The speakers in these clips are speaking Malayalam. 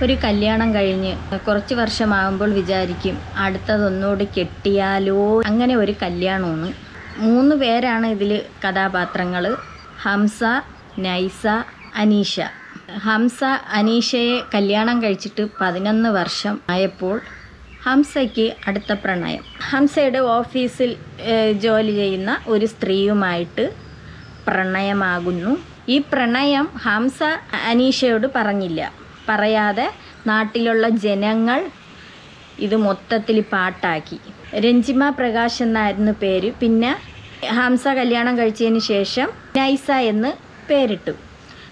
ഒരു കല്യാണം കഴിഞ്ഞ് കുറച്ച് വർഷമാകുമ്പോൾ വിചാരിക്കും അടുത്തതൊന്നുകൂടി കെട്ടിയാലോ. അങ്ങനെ ഒരു കല്യാണമാണ്. 3 പേരാണ് ഇതിൽ കഥാപാത്രങ്ങൾ. ഹംസ, നൈസ, അനീഷ. ഹംസ അനീഷയെ കല്യാണം കഴിച്ചിട്ട് 11 വർഷം ആയപ്പോൾ ഹംസയ്ക്ക് അടുത്ത പ്രണയം. ഹംസയുടെ ഓഫീസിൽ ജോലി ചെയ്യുന്ന ഒരു സ്ത്രീയുമായിട്ട് പ്രണയമാകുന്നു. ഈ പ്രണയം ഹംസ അനീഷയോട് പറഞ്ഞില്ല. പറയാതെ നാട്ടിലുള്ള ജനങ്ങൾ ഇത് മൊത്തത്തിൽ പാട്ടാക്കി. രഞ്ജിമ പ്രകാശ് എന്നായിരുന്നു പേര്. പിന്നെ ഹംസ കല്യാണം കഴിച്ചതിന് ശേഷം നൈസ എന്ന് പേരിട്ടു.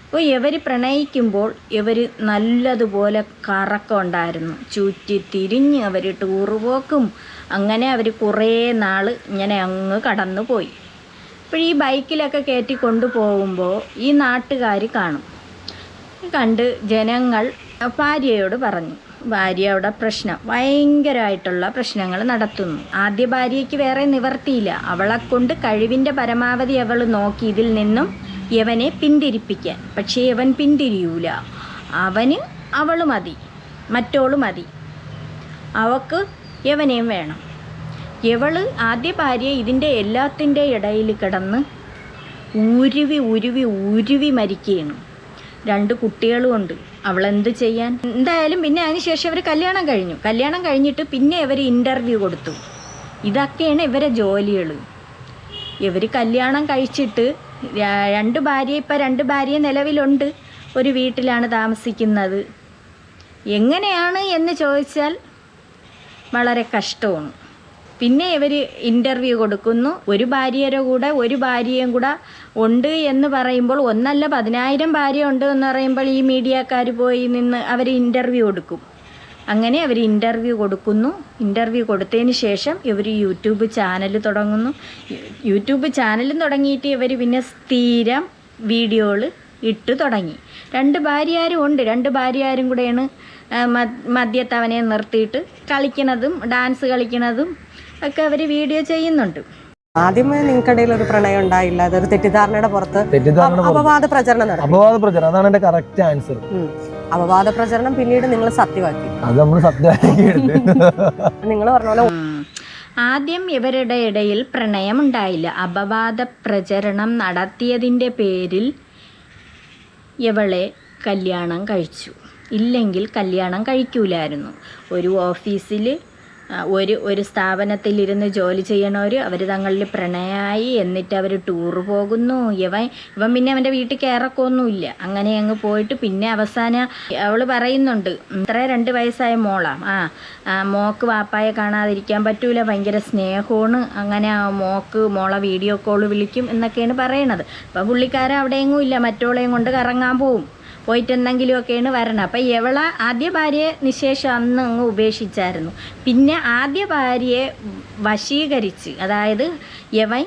അപ്പോൾ ഇവർ പ്രണയിക്കുമ്പോൾ ഇവർ നല്ലതുപോലെ കറക്കമുണ്ടായിരുന്നു. ചുറ്റി തിരിഞ്ഞ് അവർ ടൂറ് പോക്കും. അങ്ങനെ അവർ കുറേ നാൾ ഇങ്ങനെ അങ്ങ് കടന്നു പോയി. അപ്പോൾ ഈ ബൈക്കിലൊക്കെ കയറ്റി കൊണ്ടുപോകുമ്പോൾ ഈ നാട്ടുകാർ കാണും. കണ്ട് ജനങ്ങൾ ഭാര്യയോട് പറഞ്ഞു. ഭാര്യ അവിടെ ഭയങ്കരമായിട്ടുള്ള പ്രശ്നങ്ങൾ നടത്തുന്നു. ആദ്യ ഭാര്യയ്ക്ക് വേറെ നിവർത്തിയില്ല. അവളെ കൊണ്ട് കഴിവിൻ്റെ പരമാവധി അവൾ നോക്കി ഇതിൽ നിന്നും യവനെ പിന്തിരിപ്പിക്കാൻ. പക്ഷേ യവൻ പിന്തിരിയൂല. അവന് അവൾ മതി, മറ്റോള് മതി, അവൾക്ക് യവനെയും വേണം. ഇവള് ആദ്യ ഭാര്യ ഇതിൻ്റെ എല്ലാത്തിൻ്റെ ഇടയിൽ കിടന്ന് ഉരുവി മരിക്കുകയാണ്. 2 കുട്ടികളും ഉണ്ട്. അവളെന്ത് ചെയ്യാൻ? എന്തായാലും പിന്നെ അതിനുശേഷം അവർ കല്യാണം കഴിഞ്ഞു. കല്യാണം കഴിഞ്ഞിട്ട് പിന്നെ ഇവർ ഇൻ്റർവ്യൂ കൊടുത്തു. ഇതൊക്കെയാണ് ഇവരെ ജോലികൾ. ഇവർ കല്യാണം കഴിച്ചിട്ട് 2 ഭാര്യ, ഇപ്പം 2 ഭാര്യ നിലവിലുണ്ട്. ഒരു വീട്ടിലാണ് താമസിക്കുന്നത്. എങ്ങനെയാണ് എന്ന് ചോദിച്ചാൽ വളരെ കഷ്ടമാണ്. പിന്നെ ഇവർ ഇൻ്റർവ്യൂ കൊടുക്കുന്നു. ഒരു ഭാര്യയുടെ കൂടെ ഒരു ഭാര്യയും കൂടെ ഉണ്ട് എന്ന് പറയുമ്പോൾ, ഒന്നല്ല 10,000 ഭാര്യ ഉണ്ട് എന്ന് പറയുമ്പോൾ ഈ മീഡിയക്കാർ പോയി നിന്ന് അവർ ഇൻ്റർവ്യൂ കൊടുക്കും. അങ്ങനെ അവർ ഇൻ്റർവ്യൂ കൊടുക്കുന്നു. ഇൻ്റർവ്യൂ കൊടുത്തതിന് ശേഷം ഇവർ യൂട്യൂബ് ചാനൽ തുടങ്ങുന്നു. യൂട്യൂബ് ചാനലും തുടങ്ങിയിട്ട് ഇവർ പിന്നെ സ്ഥിരം വീഡിയോകൾ ഇട്ട് തുടങ്ങി. 2 ഭാര്യയാരും ഉണ്ട്. 2 ഭാര്യയാരും കൂടെയാണ് മദ്യത്തവനെ നിർത്തിയിട്ട് കളിക്കുന്നതും ഡാൻസ് കളിക്കുന്നതും ഒക്കെ അവർ വീഡിയോ ചെയ്യുന്നുണ്ട്. ആദ്യമേ നിങ്ങൾക്കിടയിൽ ഒരു പ്രണയം ഉണ്ടായില്ല. അതൊരു തെറ്റിദ്ധാരണയുടെ പുറത്ത് അപവാദ പ്രചരണം നടത്തി. അതാണ് എന്റെ കറക്റ്റ് ആൻസർ. അപവാദ പ്രചരണം പിന്നീട് നിങ്ങൾ സത്യമാക്കി. അത് നമ്മൾ സത്യമാക്കി. നിങ്ങൾ പറഞ്ഞ പോലെ ആദ്യം ഇവരുടെ ഇടയിൽ പ്രണയമുണ്ടായില്ല. അപവാദ പ്രചരണം നടത്തിയതിൻ്റെ പേരിൽ ഇവളെ കല്യാണം കഴിച്ചു. ഇല്ലെങ്കിൽ കല്യാണം കഴിക്കൂലായിരുന്നു. ഒരു ഓഫീസിൽ ഒരു സ്ഥാപനത്തിലിരുന്ന് ജോലി ചെയ്യണവർ അവർ തങ്ങളിൽ പ്രണയമായി. എന്നിട്ട് അവർ ടൂറ് പോകുന്നു. ഇവൻ പിന്നെ അവൻ്റെ വീട്ടിൽ കയറക്കൊന്നുമില്ല. അങ്ങനെ അങ്ങ് പോയിട്ട് പിന്നെ അവസാനം അവൾ പറയുന്നുണ്ട്, ഇത്ര 2 വയസ്സായ മോളാണ്. മോക്ക് വാപ്പായെ കാണാതിരിക്കാൻ പറ്റൂല, ഭയങ്കര സ്നേഹമാണ്. അങ്ങനെ മോളെ വീഡിയോ കോൾ വിളിക്കും എന്നൊക്കെയാണ് പറയണത്. അപ്പം പുള്ളിക്കാരൻ അവിടെയെങ്ങും ഇല്ല, മറ്റോളെയും കൊണ്ട് കറങ്ങാൻ പോവും. പോയിട്ട് എന്തെങ്കിലുമൊക്കെയാണ് വരണം. അപ്പം ഇവളെ ആദ്യ ഭാര്യയെ നിശേഷം അന്ന് അങ്ങ് ഉപേക്ഷിച്ചായിരുന്നു. പിന്നെ ആദ്യ ഭാര്യയെ വശീകരിച്ച്, അതായത് യവൻ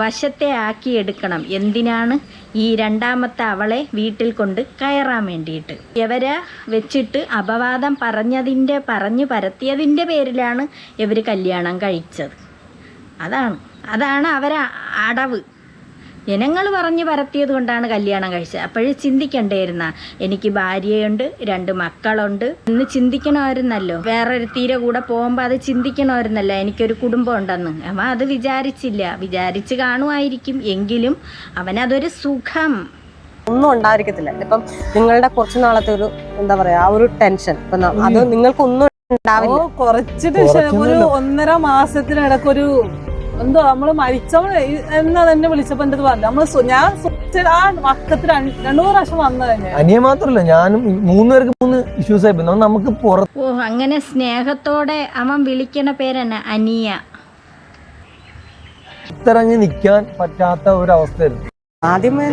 വശത്തെ ആക്കിയെടുക്കണം. എന്തിനാണ്? ഈ 2ാമത്തെ അവളെ വീട്ടിൽ കൊണ്ട് കയറാൻ വേണ്ടിയിട്ട്. ഇവരെ വെച്ചിട്ട് അപവാദം പറഞ്ഞു പരത്തിയതിൻ്റെ പേരിലാണ് ഇവർ കല്യാണം കഴിച്ചത്. അതാണ് അവരെ അടവ്. ജനങ്ങൾ പറഞ്ഞ് പരത്തിയത് കൊണ്ടാണ് കല്യാണം കഴിച്ചത്. അപ്പോഴും ചിന്തിക്കണ്ടായിരുന്ന, എനിക്ക് ഭാര്യയുണ്ട്, 2 മക്കളുണ്ട് എന്ന് ചിന്തിക്കണമായിരുന്നല്ലോ. വേറൊരു തീരെ കൂടെ പോകുമ്പോൾ അത് ചിന്തിക്കണമായിരുന്നല്ലോ, എനിക്കൊരു കുടുംബം ഉണ്ടെന്ന്. അവൻ അത് വിചാരിച്ച് കാണുമായിരിക്കും. എങ്കിലും അവനതൊരു സുഖം ഒന്നും ഉണ്ടായിരിക്കത്തില്ല. ഇപ്പം നിങ്ങളുടെ കുറച്ച് നാളത്തെ ഒരു എന്താ പറയാ ആ ഒരു ടെൻഷൻ അത് നിങ്ങൾക്കൊന്നും ഉണ്ടാവില്ല. കുറച്ചിട്ട് ഒരു 1.5 മാസത്തിനിടക്കൊരു എന്തോ നമ്മള് മരിച്ചവള് എന്നാ തന്നെ വിളിച്ചപ്പോ എന്റെ പറഞ്ഞു. ഞാൻ ആ വക്കത്തിൽ 2 പ്രാവശ്യം വന്നു കഴിഞ്ഞു. അനിയ മാത്രല്ല, ഞാനും 3 പേർക്ക് 3 ഇഷ്യൂസ് ആയി. നമുക്ക് അങ്ങനെ സ്നേഹത്തോടെ അവൻ വിളിക്കണ പേരെന്നെ അനിയ. പുറത്തിറങ്ങി നിൽക്കാൻ പറ്റാത്ത ഒരവസ്ഥയായിരുന്നു ആദ്യമേ.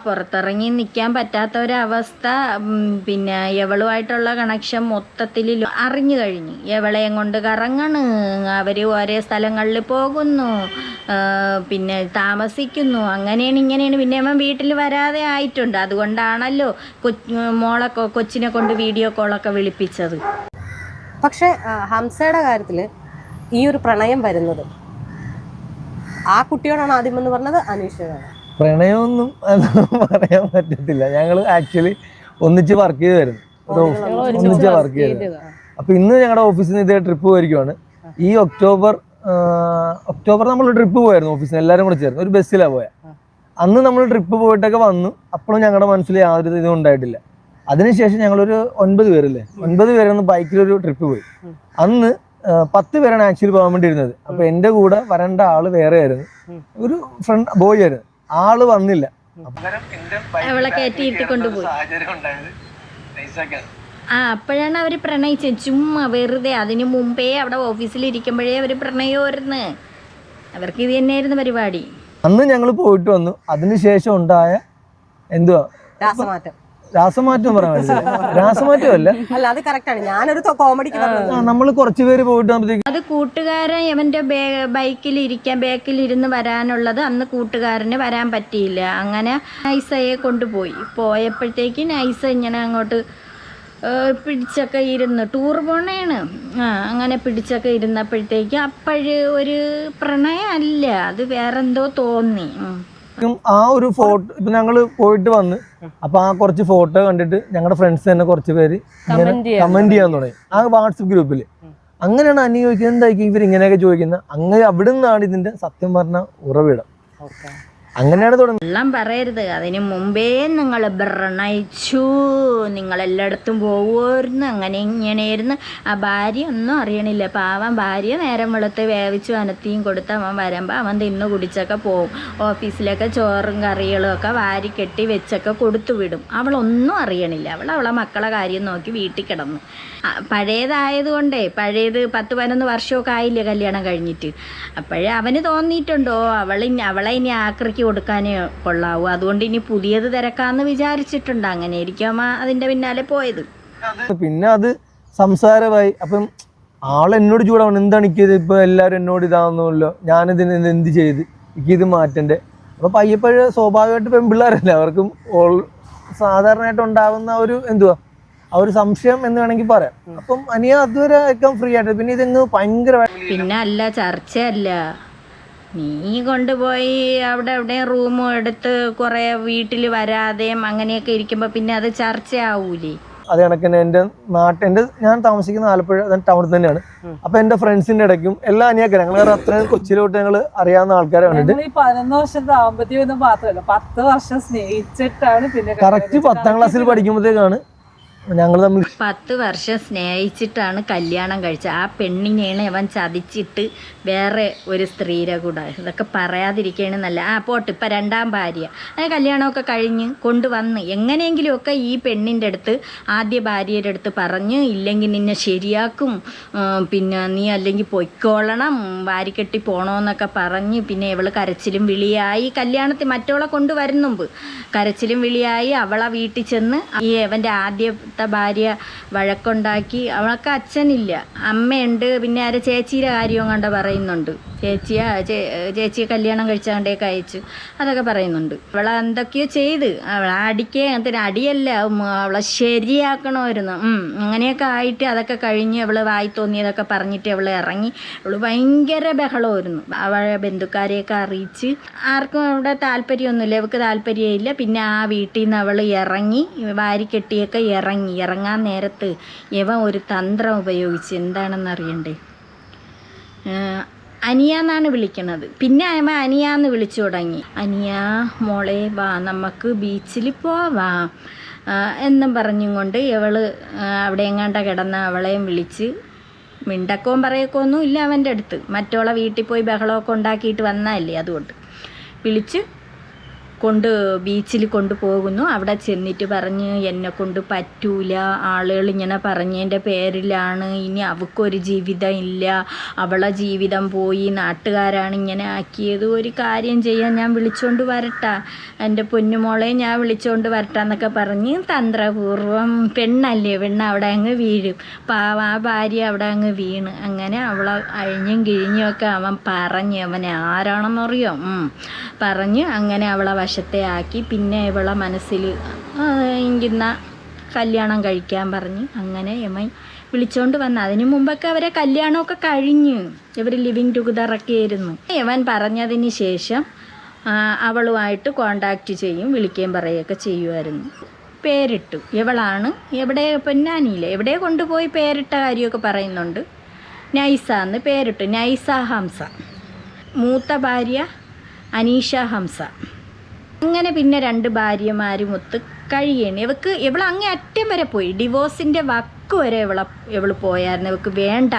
പുറത്തിറങ്ങി നിൽക്കാൻ പറ്റാത്ത ഒരവസ്ഥ. പിന്നെ എവളുമായിട്ടുള്ള കണക്ഷൻ മൊത്തത്തിൽ അറിഞ്ഞു കഴിഞ്ഞു. എവളെയും കൊണ്ട് കറങ്ങണ്, അവർ ഓരോ സ്ഥലങ്ങളിൽ പോകുന്നു, പിന്നെ താമസിക്കുന്നു, അങ്ങനെയാണ് ഇങ്ങനെയാണ്. പിന്നെ അവൻ വീട്ടിൽ വരാതെ ആയിട്ടുണ്ട്. അതുകൊണ്ടാണല്ലോ കൊച്ചിനെ കൊണ്ട് വീഡിയോ കോളൊക്കെ വിളിപ്പിച്ചത്. പക്ഷെ ഹംസയുടെ കാര്യത്തിൽ ഈ ഒരു പ്രണയം വരുന്നത് ആ കുട്ടിയോടാണ് ആദ്യം പറഞ്ഞത്, അനീഷയോടാണ്? പ്രണയമൊന്നും പറയാൻ പറ്റത്തില്ല. ഞങ്ങൾ ആക്ച്വലി ഒന്നിച്ച് വർക്ക് ചെയ്തായിരുന്നു. ഒന്നിച്ചാ വർക്ക് ചെയ്തത്. അപ്പൊ ഇന്ന് ഞങ്ങളുടെ ഓഫീസിൽ നിന്ന് ഇതേ ട്രിപ്പ് പോയിരിക്കുവാണ്. ഈ ഒക്ടോബർ നമ്മൾ ട്രിപ്പ് പോയായിരുന്നു ഓഫീസിൽ നിന്ന് എല്ലാവരും കൂടെ ചേർന്ന് ഒരു ബസ്സിലാണ് പോയത്. അന്ന് നമ്മൾ ട്രിപ്പ് പോയിട്ടൊക്കെ വന്നു. അപ്പോഴും ഞങ്ങളുടെ മനസ്സിൽ യാതൊരു ഇതും ഉണ്ടായിട്ടില്ല. അതിനുശേഷം ഞങ്ങളൊരു 9 പേരല്ലേ, 9 പേരൊന്ന് ബൈക്കിലൊരു ട്രിപ്പ് പോയി. അന്ന് 10 പേരാണ് ആക്ച്വലി പോകാൻ വേണ്ടി ഇരുന്നത്. അപ്പൊ എന്റെ കൂടെ വരേണ്ട ആള് വേറെ ആയിരുന്നു, ഒരു ഫ്രണ്ട് ബോയ് ആയിരുന്നു. ആള് വന്നില്ല. അവളെ കയറ്റിയിട്ട് കൊണ്ടുപോയി. അപ്പോഴാണ് അവർ പ്രണയിച്ചത്. ചുമ്മാ വെറുതെ. അതിനു മുമ്പേ അവിടെ ഓഫീസിൽ ഇരിക്കുമ്പോഴേ അവർ പ്രണയമായിരുന്നു. അവർക്ക് ഇത് തന്നെയായിരുന്നു പരിപാടി. അന്ന് ഞങ്ങൾ പോയിട്ട് വന്നു. അതിനുശേഷം ഉണ്ടായ എന്തുവാ രാസമാറ്റം പറയാൻ പറ്റില്ല. രാസമാറ്റമല്ല, അത് കറക്റ്റാണ്. ഞാനൊരു കോമഡിക്ക് നമ്മൾ കുറച്ച് പേര് പോയിട്ട് അത് കൂട്ടുകാരൻ അവന്റെ ബാക്കിലിരുന്ന് വരാനുള്ളത് അന്ന് കൂട്ടുകാരന് വരാൻ പറ്റിയില്ല. അങ്ങനെ നൈസയെ കൊണ്ടുപോയി. പോയപ്പോഴത്തേക്ക് നൈസ ഇങ്ങനെ അങ്ങോട്ട് പിടിച്ചൊക്കെ ഇരുന്ന് ടൂർ പോണേണ്. അങ്ങനെ പിടിച്ചൊക്കെ ഇരുന്നപ്പോഴത്തേക്ക് അപ്പോഴ് ഒരു പ്രണയമല്ല, അത് വേറെന്തോ തോന്നി. ആ ഒരു ഫോട്ടോ ഇപ്പൊ ഞങ്ങള് പോയിട്ട് വന്ന് അപ്പൊ ആ കുറച്ച് ഫോട്ടോ കണ്ടിട്ട് ഞങ്ങളുടെ ഫ്രണ്ട്സ് തന്നെ കുറച്ച് പേര് കമന്റ് ചെയ്യാൻ തുടങ്ങി ആ വാട്സപ്പ് ഗ്രൂപ്പില്. അങ്ങനെയാണ് അനി ചോദിക്കുന്നത് എന്തായിരിക്കും ഇവർ ഇങ്ങനെയൊക്കെ ചോദിക്കുന്നത്. അങ്ങനെ അവിടെ നിന്നാണ് ഇതിന്റെ സത്യം പറഞ്ഞ ഉറവിടം. അങ്ങനെയാണ് തുടങ്ങുന്നത്. വെള്ളം പറയരുത്. അതിന് മുമ്പേ നിങ്ങൾ പ്രണയിച്ചു, നിങ്ങളെല്ലായിടത്തും പോകുമായിരുന്നു, അങ്ങനെ ഇങ്ങനെയായിരുന്നു. ആ ഭാര്യ ഒന്നും അറിയണില്ല. പാവം ഭാര്യ നേരം വെളുത്ത് വേവിച്ചു അനത്തിയും കൊടുത്ത് അവൻ വരുമ്പോൾ അവൻ തിന്നു കുടിച്ചൊക്കെ പോവും. ഓഫീസിലൊക്കെ ചോറും കറികളും ഒക്കെ വാരി കെട്ടി വെച്ചൊക്കെ കൊടുത്തു വിടും. അവളൊന്നും അറിയണില്ല. അവളെ മക്കളെ കാര്യം നോക്കി വീട്ടിൽ കിടന്നു. പഴയതായതുകൊണ്ടേ, പഴയത് 10-11 വർഷമൊക്കെ ആയില്ലേ കല്യാണം കഴിഞ്ഞിട്ട്. അപ്പോഴേ അവന് തോന്നിയിട്ടുണ്ടോ അവളെ ഇനി ആക്രിക്ക് കൊടുക്കാനേ കൊള്ളാവൂ, അതുകൊണ്ട് ഇനി പുതിയത് തിരക്കാന്ന് വിചാരിച്ചിട്ടുണ്ട്. അങ്ങനെ ആയിരിക്കും അതിന്റെ പിന്നാലെ പോയത്. പിന്നെ അത് സംസാരമായി. അപ്പം ആളെന്നോട് ചൂടാവണം, എന്താണ് എനിക്കിത് ഇപ്പൊ എല്ലാവരും എന്നോട് ഇതാവുന്നല്ലോ, ഞാനിതിന് എന്ത് ചെയ്ത് എനിക്കിത് മാറ്റണ്ടേ. അപ്പൊ പയ്യപ്പഴ സ്വാഭാവികമായിട്ട് പെൺപിള്ളേരല്ലേ, അവർക്കും സാധാരണയായിട്ട് ഉണ്ടാകുന്ന ഒരു എന്തുവാ ആ ഒരു സംശയം എന്ന് വേണമെങ്കിൽ പറയാം. അപ്പം അനിയ അതുവരെ ഫ്രീ ആയിട്ട്. പിന്നെ ഇതെങ്ങ് ഭയങ്കര പിന്നെ അല്ല ചർച്ചയല്ല, നീ കൊണ്ടുപോയി അവിടെ റൂമും എടുത്ത് കുറെ വീട്ടിൽ വരാതെയും അങ്ങനെയൊക്കെ ഇരിക്കുമ്പോൾ പിന്നെ അത് ചർച്ചയാവൂലേ. അത് കണക്ക് തന്നെ ഞാൻ താമസിക്കുന്ന ആലപ്പുഴ ടൗണിൽ തന്നെയാണ്. അപ്പൊ എന്റെ ഫ്രണ്ട്സിന്റെ ഇടയ്ക്കും എല്ലാ അനിയാക്കരും ഞങ്ങൾ അത്രയും കൊച്ചിയിലോട്ട് ഞങ്ങൾ അറിയാവുന്ന ആൾക്കാരെ കണ്ടിട്ട് 11 വർഷം ദാമ്പത്യം മാത്രമല്ല 10 വർഷം സ്നേഹിച്ചിട്ടാണ് പിന്നെ കറക്റ്റ് 10ാം ക്ലാസ്സിൽ പഠിക്കുമ്പോഴത്തേക്കാണ് ഞങ്ങൾ തമ്മിൽ 10 വർഷം സ്നേഹിച്ചിട്ടാണ് കല്യാണം കഴിച്ചത്. ആ പെണ്ണിനെയാണ് അവൻ ചതിച്ചിട്ട് വേറെ ഒരു സ്ത്രീയുടെ കൂടെ. ഇതൊക്കെ പറയാതിരിക്കുകയാണ് നല്ല. പോട്ട് ഇപ്പം 2ാം ഭാര്യ കല്യാണമൊക്കെ കഴിഞ്ഞ് കൊണ്ടുവന്ന് എങ്ങനെയെങ്കിലുമൊക്കെ ഈ പെണ്ണിൻ്റെ അടുത്ത് ആദ്യ ഭാര്യയുടെ അടുത്ത് പറഞ്ഞ് ഇല്ലെങ്കിൽ നിന്നെ ശരിയാക്കും, പിന്നെ നീ അല്ലെങ്കിൽ പൊയ്ക്കോളണം, വാരിക്കെട്ടി പോകണമെന്നൊക്കെ പറഞ്ഞ് പിന്നെ ഇവള് കരച്ചിലും വിളിയായി. കല്യാണത്തിൽ മറ്റവളെ കൊണ്ടുവരുന്ന മുമ്പ് കരച്ചിലും വിളിയായി. അവളെ വീട്ടിൽ ചെന്ന് ഈ അവൻ്റെ ആദ്യത്തെ ഭാര്യ വഴക്കുണ്ടാക്കി. അവൾക്ക് അച്ഛനില്ല, അമ്മയുണ്ട്. പിന്നെ ആരെ ചേച്ചിയുടെ കാര്യം കണ്ട പറയുന്നുണ്ട്. ചേച്ചിയെ കല്യാണം കഴിച്ചാണ്ടേക്ക് അയച്ചു അതൊക്കെ പറയുന്നുണ്ട്. അവളെ എന്തൊക്കെയോ ചെയ്ത് അവളെ അടിയല്ല അവളെ ശരിയാക്കണമായിരുന്നു. അങ്ങനെയൊക്കെ ആയിട്ട് അതൊക്കെ കഴിഞ്ഞ് അവള് വായി തോന്നിയതൊക്കെ പറഞ്ഞിട്ട് അവള് ഇറങ്ങി. അവള് ഭയങ്കര ബഹളമായിരുന്നു. അവളെ ബന്ധുക്കാരെയൊക്കെ അറിയിച്ച് ആർക്കും അവിടെ താല്പര്യമൊന്നുമില്ല, അവൾക്ക് താല്പര്യമില്ല. പിന്നെ ആ വീട്ടിൽ നിന്ന് അവള് ഇറങ്ങി, വാരിക്കെട്ടിയൊക്കെ ഇറങ്ങാൻ നേരത്ത് ഇവൻ ഒരു തന്ത്രം ഉപയോഗിച്ച്. എന്താണെന്ന് അറിയണ്ടേ, അനിയാന്നാണ് വിളിക്കണത്. പിന്നെ അവൻ അനിയാന്ന് വിളിച്ചു തുടങ്ങി. അനിയ മോളെ വാ നമുക്ക് ബീച്ചിൽ പോവാം എന്നും പറഞ്ഞും കൊണ്ട് ഇവള് അവിടെ എങ്ങാണ്ട കിടന്ന അവളെയും വിളിച്ച് മിണ്ടക്കവും പറയൊക്കെ ഒന്നും ഇല്ല അവൻ്റെ അടുത്ത്. മറ്റോളെ വീട്ടിൽ പോയി ബഹളമൊക്കെ ഉണ്ടാക്കിയിട്ട് വന്നതല്ലേ, അതുകൊണ്ട് വിളിച്ച് ബീച്ചിൽ കൊണ്ടുപോകുന്നു. അവിടെ ചെന്നിട്ട് പറഞ്ഞ് എന്നെ കൊണ്ട് പറ്റൂല, ആളുകൾ ഇങ്ങനെ പറഞ്ഞതിൻ്റെ പേരിലാണ്, ഇനി അവൾക്കൊരു ജീവിതം ഇല്ല, അവളെ ജീവിതം പോയി, നാട്ടുകാരാണ് ഇങ്ങനെ ആക്കിയത്, ഒരു കാര്യം ചെയ്യാൻ ഞാൻ വിളിച്ചുകൊണ്ട് വരട്ടാ, എൻ്റെ പൊന്നുമോളെ ഞാൻ വിളിച്ചുകൊണ്ട് വരട്ടാ എന്നൊക്കെ പറഞ്ഞ് തന്ത്രപൂർവ്വം. പെണ്ണല്ലേ, അവിടെ അങ്ങ് വീഴും. ആ ഭാര്യ അവിടെ അങ്ങ് വീണ്. അങ്ങനെ അവളെ അഴിഞ്ഞും കിഴിഞ്ഞുമൊക്കെ അവൻ പറഞ്ഞ്, അവനെ ആരാണെന്നറിയോ പറഞ്ഞ് അങ്ങനെ അവളെ വശത്തെ ആക്കി. പിന്നെ ഇവളെ മനസ്സിൽ ഇങ്ങനെ കല്യാണം കഴിക്കാൻ പറഞ്ഞ് അങ്ങനെ യമൻ വിളിച്ചോണ്ട് വന്ന. അതിനു മുമ്പൊക്കെ അവരെ കല്യാണമൊക്കെ കഴിഞ്ഞ് ഇവർ ലിവിങ് ടുഗദറൊക്കെ ആയിരുന്നു. യമൻ പറഞ്ഞതിന് ശേഷം അവളുമായിട്ട് കോണ്ടാക്റ്റ് ചെയ്യും, വിളിക്കുകയും പറയുകയൊക്കെ ചെയ്യുമായിരുന്നു. പേരിട്ടു. ഇവളാണ് എവിടെ പൊന്നാനിയില്ല എവിടെ കൊണ്ടുപോയി പേരിട്ട കാര്യമൊക്കെ പറയുന്നുണ്ട്. നൈസ എന്ന് പേരിട്ടു. നൈസ ഹംസ. മൂത്ത ഭാര്യ അനീഷ ഹംസ. അങ്ങനെ പിന്നെ 2 ഭാര്യമാരും ഒത്ത് കഴിയണം. ഇവൾ അങ്ങേ അറ്റം വരെ പോയി. ഡിവോഴ്സിൻ്റെ വക്ക് വരെ ഇവൾ പോയായിരുന്നു. ഇവൾക്ക് വേണ്ട.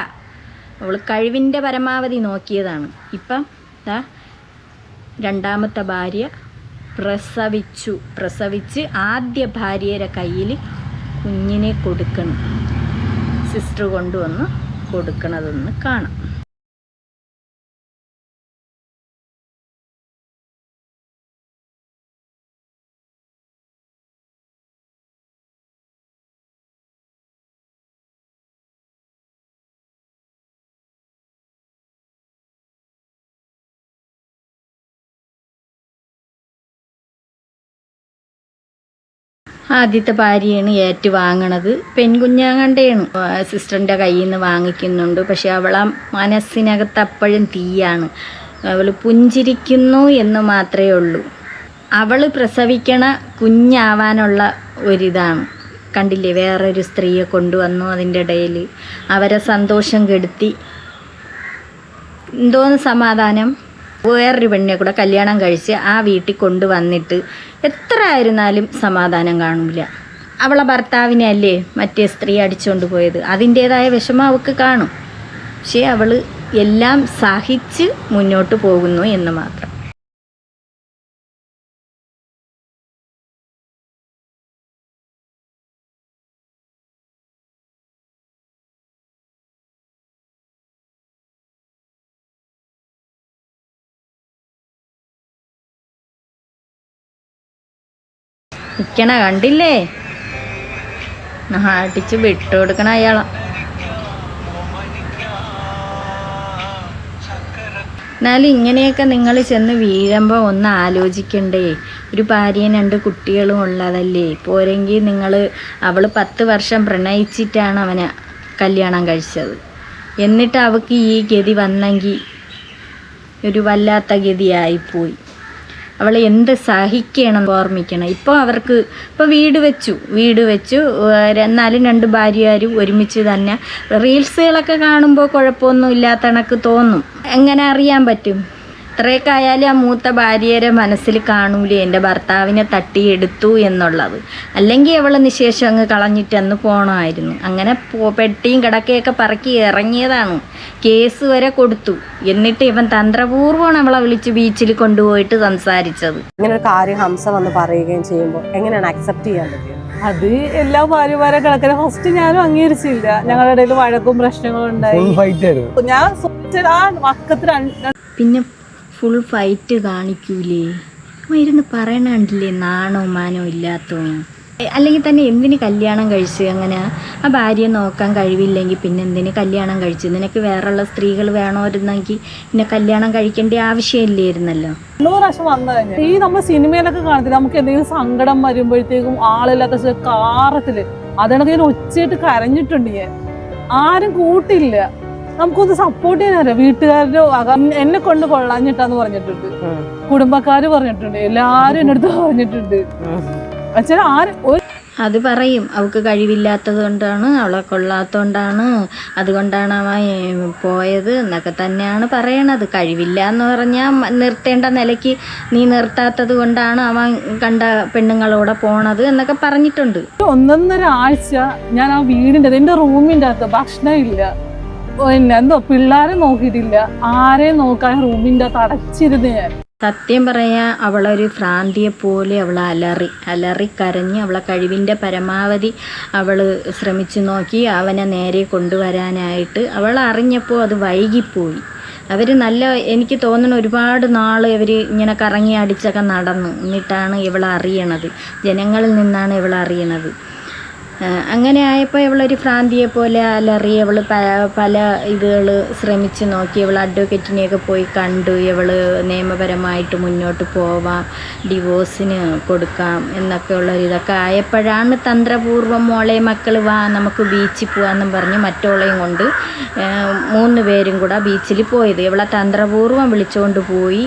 അവൾ കഴിവിൻ്റെ പരമാവധി നോക്കിയതാണ്. ഇപ്പം രണ്ടാമത്തെ ഭാര്യ പ്രസവിച്ച് ആദ്യ ഭാര്യയുടെ കയ്യിൽ കുഞ്ഞിനെ കൊടുക്കണം. സിസ്റ്റർ കൊണ്ടുവന്ന് കൊടുക്കണതെന്ന് കാണാം. ആദ്യത്തെ ഭാര്യയാണ് ഏറ്റുവാങ്ങണത്. പെൺകുഞ്ഞാങ്ങണ്ടേണ് സിസ്റ്ററിൻ്റെ കയ്യിൽ നിന്ന് വാങ്ങിക്കുന്നുണ്ട്. പക്ഷെ അവളെ മനസ്സിനകത്ത് അപ്പോഴും തീയാണ്. അവൾ പുഞ്ചിരിക്കുന്നു എന്ന് മാത്രമേ ഉള്ളൂ. അവൾ പ്രസവിക്കണ കുഞ്ഞാവാനുള്ള ഒരിതാണ്. കണ്ടില്ലേ, വേറൊരു സ്ത്രീയെ കൊണ്ടുവന്നു. അതിൻ്റെ ഇടയിൽ അവരെ സന്തോഷം കെടുത്തി. എന്തോന്ന് സമാധാനം. വേറൊരു പെണ്ണിനെ കൂടെ കല്യാണം കഴിച്ച് ആ വീട്ടിൽ കൊണ്ടുവന്നിട്ട് എത്ര ആയിരുന്നാലും സമാധാനം കാണില്ല. അവളെ ഭർത്താവിനെ അല്ലേ മറ്റേ സ്ത്രീ അടിച്ചുകൊണ്ട് പോയത്. അതിൻ്റേതായ വിഷമം അവൾക്ക് കാണും. പക്ഷേ അവൾ എല്ലാം സഹിച്ച് മുന്നോട്ട് പോകുന്നു എന്ന് മാത്രം. നിൽക്കണ കണ്ടില്ലേ, അടിച്ച് വിട്ടുകൊടുക്കണ അയാളെ. എന്നാലും ഇങ്ങനെയൊക്കെ നിങ്ങൾ ചെന്ന് വീഴുമ്പോൾ ഒന്ന് ആലോചിക്കണ്ടേ. ഒരു ഭാര്യയും 2 കുട്ടികളും ഉള്ളതല്ലേ. പോരെങ്കിൽ അവൾ 10 വർഷം പ്രണയിച്ചിട്ടാണ് അവനെ കല്യാണം കഴിച്ചത്. എന്നിട്ട് അവൾക്ക് ഈ ഗതി വന്നെങ്കിൽ ഒരു വല്ലാത്ത ഗതിയായിപ്പോയി. അവൾ എന്ത് സഹിക്കണം ഓർമ്മിക്കണം. ഇപ്പോൾ വീട് വെച്ചു എന്നാലും 2 ഭാര്യമാരും ഒരുമിച്ച് തന്നെ. റീൽസുകളൊക്കെ കാണുമ്പോൾ കുഴപ്പമൊന്നും ഇല്ലാത്ത കണക്ക് തോന്നും. എങ്ങനെ അറിയാൻ പറ്റും? ഇത്രയൊക്കെ ആയാലും ആ മൂത്ത ഭാര്യയുടെ മനസ്സിൽ കാണൂലേ എൻ്റെ ഭർത്താവിനെ തട്ടിയെടുത്തു എന്നുള്ളത്. അല്ലെങ്കിൽ അവൾ നിശേഷം അങ്ങ് കളഞ്ഞിട്ട് അന്ന് പോകണമായിരുന്നു. അങ്ങനെ പെട്ടിയും കിടക്കയൊക്കെ പറക്കി ഇറങ്ങിയതാണ്. കേസ് വരെ കൊടുത്തു. എന്നിട്ട് ഇവൻ തന്ത്രപൂർവ്വമാണ് അവളെ വിളിച്ച് ബീച്ചിൽ കൊണ്ടുപോയിട്ട് സംസാരിച്ചത്. ഇങ്ങനെ ഒരു കാര്യം ഹംസ വന്ന് പറയുകയും ചെയ്യുമ്പോൾ എങ്ങനെയാണ് അക്സെപ്റ്റ് ചെയ്യാൻ പറ്റുക? അത് എല്ലാ ഭാര്യമാരെ കിടക്കണ ഫസ്റ്റ് ഞാനും അംഗീകരിച്ചില്ല. ഞങ്ങളുടെ ഇടയിൽ വഴക്കും പ്രശ്നങ്ങളും ഉണ്ടായി. ഞാൻ ആ വക്കത്തിൽ പിന്നെ ഫുൾ ഫൈറ്റ് കാണിക്കൂലേ. ഇരുന്ന് പറയണ കണ്ടില്ലേ, നാണോ മാനോ ഇല്ലാത്തോ. അല്ലെങ്കിൽ തന്നെ എന്തിന് കല്യാണം കഴിച്ച്? അങ്ങനെ ആ ഭാര്യയെ നോക്കാൻ കഴിവില്ലെങ്കിൽ പിന്നെ എന്തിന് കല്യാണം കഴിച്ചു? നിനക്ക് വേറെയുള്ള സ്ത്രീകൾ വേണമായിരുന്നെങ്കിൽ പിന്നെ കല്യാണം കഴിക്കേണ്ട ആവശ്യമില്ലായിരുന്നല്ലോ. 100 പ്രാവശ്യം വന്നു കഴിഞ്ഞാൽ ഈ നമ്മൾ സിനിമയിലൊക്കെ കാണത്തില്ല, നമുക്ക് എന്തെങ്കിലും സങ്കടം വരുമ്പോഴത്തേക്കും ആളില്ലാത്ത കാറത്തില് അതിനൊക്കെ ഞാൻ ഒച്ചയായിട്ട് കരഞ്ഞിട്ടുണ്ട്. ഞാൻ ആരും കൂട്ടില്ല. നമുക്കൊന്ന് സപ്പോർട്ട് ചെയ്യാനറിയാം. വീട്ടുകാരുടെ എന്നെ കൊണ്ട് കൊള്ളാഞ്ഞിട്ടാന്ന് പറഞ്ഞിട്ടുണ്ട്, കുടുംബക്കാര് പറഞ്ഞിട്ടുണ്ട്, എല്ലാരും എന്റെ അടുത്ത് പറഞ്ഞിട്ടുണ്ട്. അത് പറയും, അവൾക്ക് കഴിവില്ലാത്തത് കൊണ്ടാണ്, അവളെ കൊള്ളാത്തതുകൊണ്ടാണ്, അതുകൊണ്ടാണ് അവൻ പോയത് എന്നൊക്കെ തന്നെയാണ് പറയണത്. കഴിവില്ല എന്ന് പറഞ്ഞാൽ നിർത്തേണ്ട നിലയ്ക്ക് നീ നിർത്താത്തത് കൊണ്ടാണ് അവൻ കണ്ട പെണ്ണുങ്ങളോടെ പോണത് എന്നൊക്കെ പറഞ്ഞിട്ടുണ്ട്. 1.5 ആഴ്ച ഞാൻ ആ വീടിൻ്റെ എൻ്റെ റൂമിൻ്റെ അകത്ത് ഭക്ഷണം ഇല്ല, പിന്നെ എന്തോ പിള്ളേരെ നോക്കിയിട്ടില്ല, ആരെയും നോക്കാൻ റൂമിൻ്റെ അകത്ത് അടച്ചിരുന്ന് ഞാൻ. സത്യം പറയാ, അവളൊരു ഭ്രാന്തിയെ പോലെ അവൾ അലറി കരഞ്ഞ് അവളെ കഴിവിൻ്റെ പരമാവധി അവൾ ശ്രമിച്ചു നോക്കി അവനെ നേരെ കൊണ്ടുവരാനായിട്ട്. അവൾ അറിഞ്ഞപ്പോൾ അത് വൈകിപ്പോയി. അവർ എനിക്ക് തോന്നുന്നു ഒരുപാട് നാൾ ഇവർ ഇങ്ങനെ കറങ്ങി അടിച്ചൊക്കെ നടന്നു. എന്നിട്ടാണ് ഇവൾ അറിയണത്, ജനങ്ങളിൽ നിന്നാണ് ഇവൾ അറിയണത്. അങ്ങനെ ആയപ്പോൾ ഇവളൊരു ഭ്രാന്തിയെ പോലെ അലറി. ഇവൾ പല ഇതുകൾ ശ്രമിച്ച് നോക്കി. ഇവൾ അഡ്വക്കേറ്റിനെയൊക്കെ പോയി കണ്ടു. ഇവൾ നിയമപരമായിട്ട് മുന്നോട്ട് പോവാം, ഡിവോഴ്സിന് കൊടുക്കാം എന്നൊക്കെയുള്ളൊരിതൊക്കെ ആയപ്പോഴാണ് തന്ത്രപൂർവ്വം മോളെ മക്കൾ വാ നമുക്ക് ബീച്ചിൽ പോകാമെന്നും പറഞ്ഞ് മറ്റോളെയും കൊണ്ട് 3 പേരും കൂടെ ബീച്ചിൽ പോയത്. ഇവളെ തന്ത്രപൂർവ്വം വിളിച്ചുകൊണ്ട് പോയി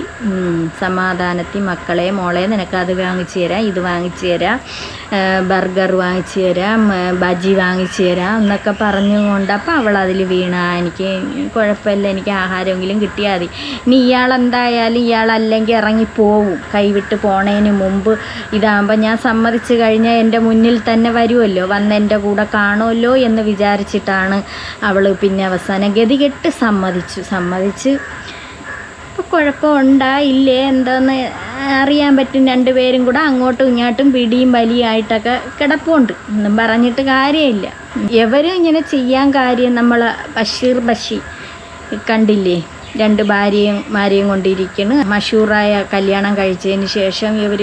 സമാധാനത്തിൽ മക്കളെ മോളെ നിനക്ക് അത് വാങ്ങിച്ചു തരാം, ഇത് വാങ്ങിച്ചു തരാം, ബർഗർ വാങ്ങിച്ചു തരാം, ബജി വാങ്ങിച്ചു തരാം എന്നൊക്കെ പറഞ്ഞുകൊണ്ട്. അപ്പോൾ അവൾ അതിൽ വീണ എനിക്ക് കുഴപ്പമില്ല, എനിക്ക് ആഹാരമെങ്കിലും കിട്ടിയാൽ മതി. ഇനി ഇയാളെന്തായാലും ഇയാളല്ലെങ്കിൽ ഇറങ്ങിപ്പോവും, കൈവിട്ട് പോണതിന് മുമ്പ്. ഇതാകുമ്പോൾ ഞാൻ സമ്മതിച്ചു കഴിഞ്ഞാൽ എൻ്റെ മുന്നിൽ തന്നെ വരുമല്ലോ, വന്ന് എൻ്റെ കൂടെ കാണുമല്ലോ എന്ന് വിചാരിച്ചിട്ടാണ് അവൾ പിന്നെ അവസാനം ഗതികെട്ട് സമ്മതിച്ച്. ഇപ്പോൾ കുഴപ്പമുണ്ടായില്ലേ എന്താന്ന് അറിയാൻ പറ്റും. 2 പേരും കൂടെ അങ്ങോട്ടും ഇങ്ങോട്ടും പിടിയും വലിയായിട്ടൊക്കെ കിടപ്പുണ്ട്. ഒന്നും പറഞ്ഞിട്ട് കാര്യമില്ല. എവരും ഇങ്ങനെ ചെയ്യാൻ കാര്യം നമ്മൾ ബഷീർ കണ്ടില്ലേ, 2 ഭാര്യമാരെയും കൊണ്ടിരിക്കുന്നു. മഷൂറായ കല്യാണം കഴിച്ചതിന് ശേഷം ഇവർ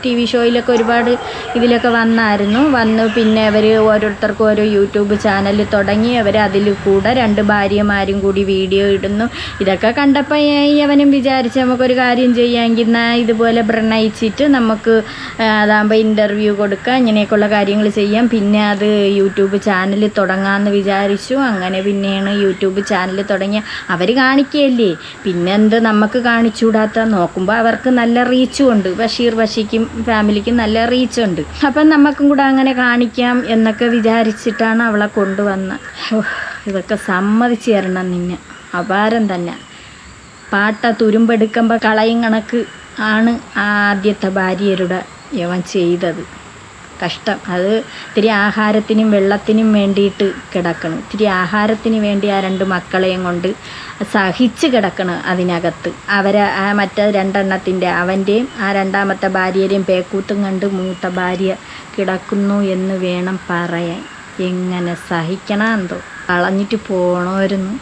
TV ഷോയിലൊക്കെ ഒരുപാട് ഇതിലൊക്കെ വന്നു. പിന്നെ അവർ ഓരോരുത്തർക്കും ഓരോ യൂട്യൂബ് ചാനൽ തുടങ്ങി. അവർ അതിൽ കൂടെ 2 ഭാര്യമാരും കൂടി വീഡിയോ ഇടുന്നു. ഇതൊക്കെ കണ്ടപ്പോൾ അവനും വിചാരിച്ച് നമുക്കൊരു കാര്യം ചെയ്യാമെങ്കിൽ ഇതുപോലെ പ്രണയിച്ചിട്ട് നമുക്ക് അതാകുമ്പോൾ ഇൻ്റർവ്യൂ കൊടുക്കാം, ഇങ്ങനെയൊക്കെയുള്ള കാര്യങ്ങൾ ചെയ്യാം. പിന്നെ അത് യൂട്യൂബ് ചാനൽ തുടങ്ങാമെന്ന് വിചാരിച്ചു. അങ്ങനെ പിന്നെയാണ് യൂട്യൂബ് ചാനൽ തുടങ്ങിയ. അവർ കാണിക്കുകയല്ലേ, പിന്നെന്ത് നമുക്ക് കാണിച്ചുകൂടാത്ത. നോക്കുമ്പോൾ അവർക്ക് നല്ല റീച്ചും ഉണ്ട്, ബഷീർക്കും ഫാമിലിക്കും നല്ല റീച്ചുണ്ട്. അപ്പം നമുക്കും കൂടെ അങ്ങനെ കാണിക്കാം എന്നൊക്കെ വിചാരിച്ചിട്ടാണ് അവളെ കൊണ്ടുവന്നത്. ഇതൊക്കെ സമ്മതിച്ചു തരണം നിന്നെ, അപാരം തന്നെ. പാട്ട തുരുമ്പെടുക്കുമ്പോൾ കളയും കണക്ക് ആണ് ആദ്യത്തെ ഭാര്യരുടെ യവൻ ചെയ്തത്. കഷ്ടം. അത് ഇത്തിരി ആഹാരത്തിനും വെള്ളത്തിനും വേണ്ടിയിട്ട് കിടക്കണം. ഇത്തിരി ആഹാരത്തിന് വേണ്ടി ആ 2 മക്കളെയും കൊണ്ട് സഹിച്ച് കിടക്കണം അതിനകത്ത്. മറ്റേ 2 എണ്ണത്തിൻ്റെ അവൻ്റെയും ആ 2ാമത്തെ ഭാര്യയുടെയും പേക്കൂത്തും കണ്ട് മൂത്ത ഭാര്യ കിടക്കുന്നു എന്ന് വേണം പറയാൻ. എങ്ങനെ സഹിക്കണം എന്തോ. കളഞ്ഞിട്ട് പോകണമായിരുന്നു.